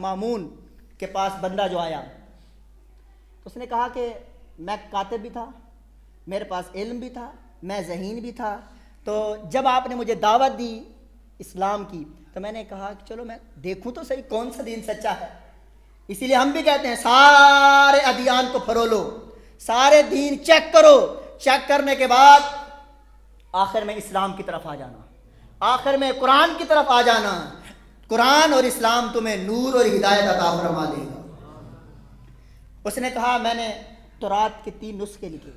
مامون کے پاس بندہ جو آیا، اس نے کہا کہ میں کاتب بھی تھا، میرے پاس علم بھی تھا، میں ذہین بھی تھا، تو جب آپ نے مجھے دعوت دی اسلام کی تو میں نے کہا کہ چلو میں دیکھوں تو صحیح کون سا دین سچا ہے۔ اسی لیے ہم بھی کہتے ہیں سارے ادیان کو پھرولو، سارے دین چیک کرو، چیک کرنے کے بعد آخر میں اسلام کی طرف آ جانا، آخر میں قرآن کی طرف آ جانا۔ قرآن اور اسلام تمہیں نور اور ہدایت عطا فرما دے گا۔ اس نے کہا میں نے تورات کے 3 نسخے لکھے۔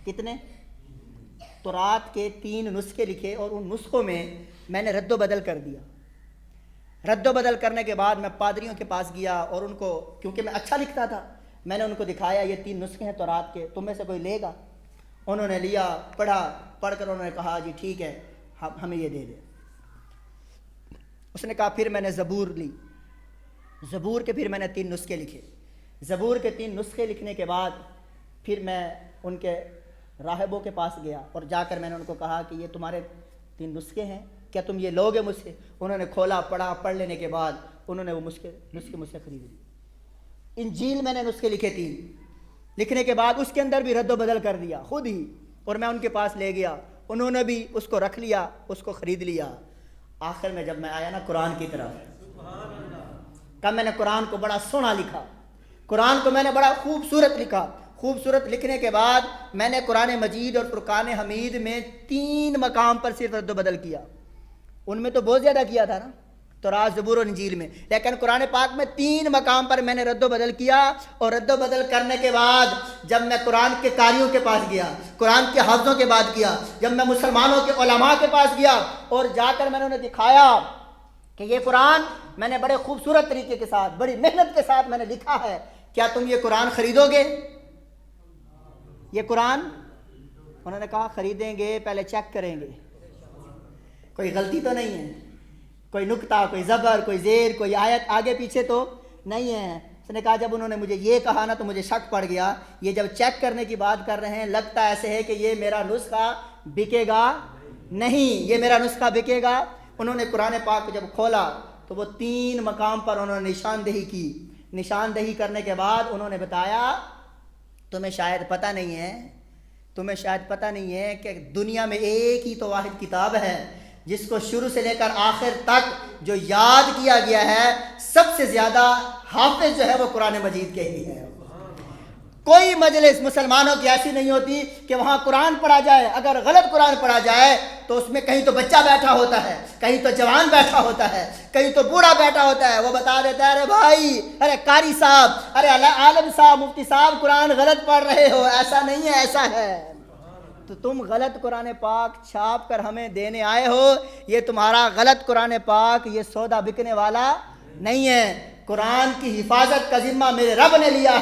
کتنے؟ تورات کے 3 نسخے لکھے، اور ان نسخوں میں نے رد و بدل کر دیا۔ رد و بدل کرنے کے بعد میں پادریوں کے پاس گیا اور ان کو، کیونکہ میں اچھا لکھتا تھا، میں نے ان کو دکھایا یہ 3 نسخے ہیں تورات کے، تم میں سے کوئی لے گا؟ انہوں نے لیا، پڑھا، پڑھ کر انہوں نے کہا جی ٹھیک ہے ہمیں یہ دے دے۔ اس نے کہا پھر میں نے زبور لی، زبور کے پھر میں نے 3 نسخے لکھے۔ زبور کے 3 نسخے لکھنے کے بعد پھر میں ان کے راہبوں کے پاس گیا اور جا کر میں نے ان کو کہا کہ یہ تمہارے 3 نسخے ہیں، کیا تم یہ لوگے مجھ سے؟ انہوں نے کھولا، پڑھا، پڑھ لینے کے بعد انہوں نے وہ نسخے مجھ سے خرید لی۔ انجیل میں نے نسخے لکھے 3، لکھنے کے بعد اس کے اندر بھی رد و بدل کر دیا خود ہی، اور میں ان کے پاس لے گیا، انہوں نے بھی اس کو رکھ لیا، اس کو خرید لیا۔ آخر میں جب میں آیا نا قرآن کی طرف، کب میں نے قرآن کو بڑا سونا لکھا، قرآن کو میں نے بڑا خوبصورت لکھا۔ خوبصورت لکھنے کے بعد میں نے قرآن مجید اور فرقان حمید میں 3 مقام پر صرف رد و بدل کیا، ان میں تو بہت زیادہ کیا تھا نا تورات، زبور اور انجیل میں، لیکن قرآن پاک میں 3 مقام پر میں نے رد و بدل کیا۔ اور رد و بدل کرنے کے بعد جب میں قرآن کے قاریوں کے پاس گیا، قرآن کے حافظوں کے بعد گیا، جب میں مسلمانوں کے علماء کے پاس گیا اور جا کر میں نے انہیں دکھایا کہ یہ قرآن میں نے بڑے خوبصورت طریقے کے ساتھ، بڑی محنت کے ساتھ میں نے لکھا ہے، کیا تم یہ قرآن خریدو گے؟ یہ قرآن انہوں نے کہا خریدیں گے، پہلے چیک کریں گے، کوئی غلطی تو نہیں ہے، کوئی نکتہ، کوئی زبر، کوئی زیر، کوئی آیت آگے پیچھے تو نہیں ہے۔ اس نے کہا جب انہوں نے مجھے یہ کہا نا تو مجھے شک پڑ گیا، یہ جب چیک کرنے کی بات کر رہے ہیں لگتا ایسے ہے کہ یہ میرا نسخہ بکے گا نہیں، یہ میرا نسخہ بکے گا۔ انہوں نے قرآن پاک کو جب کھولا تو وہ 3 مقام پر انہوں نے نشاندہی کی۔ نشاندہی کرنے کے بعد انہوں نے بتایا تمہیں شاید پتہ نہیں ہے کہ دنیا میں ایک ہی تو واحد کتاب ہے جس کو شروع سے لے کر آخر تک جو یاد کیا گیا ہے، سب سے زیادہ حافظ جو ہے وہ قرآن مجید کے ہی ہے۔ کوئی مجلس مسلمانوں کی ایسی نہیں ہوتی کہ وہاں قرآن پڑھا جائے، اگر غلط قرآن پڑھا جائے تو اس میں کہیں تو بچہ بیٹھا ہوتا ہے، کہیں تو جوان بیٹھا ہوتا ہے، کہیں تو بوڑھا بیٹھا ہوتا ہے، وہ بتا دیتا ہے ارے بھائی، ارے قاری صاحب، ارے عالم صاحب، مفتی صاحب قرآن غلط پڑھ رہے ہو، ایسا نہیں ہے، ایسا ہے۔ تو تم غلط قرآن پاک چھاپ کر ہمیں دینے آئے ہو، یہ تمہارا غلط قرآن پاک یہ سودا بکنے والا نہیں ہے۔ قرآن کی حفاظت کا ذمہ میرے رب نے لیا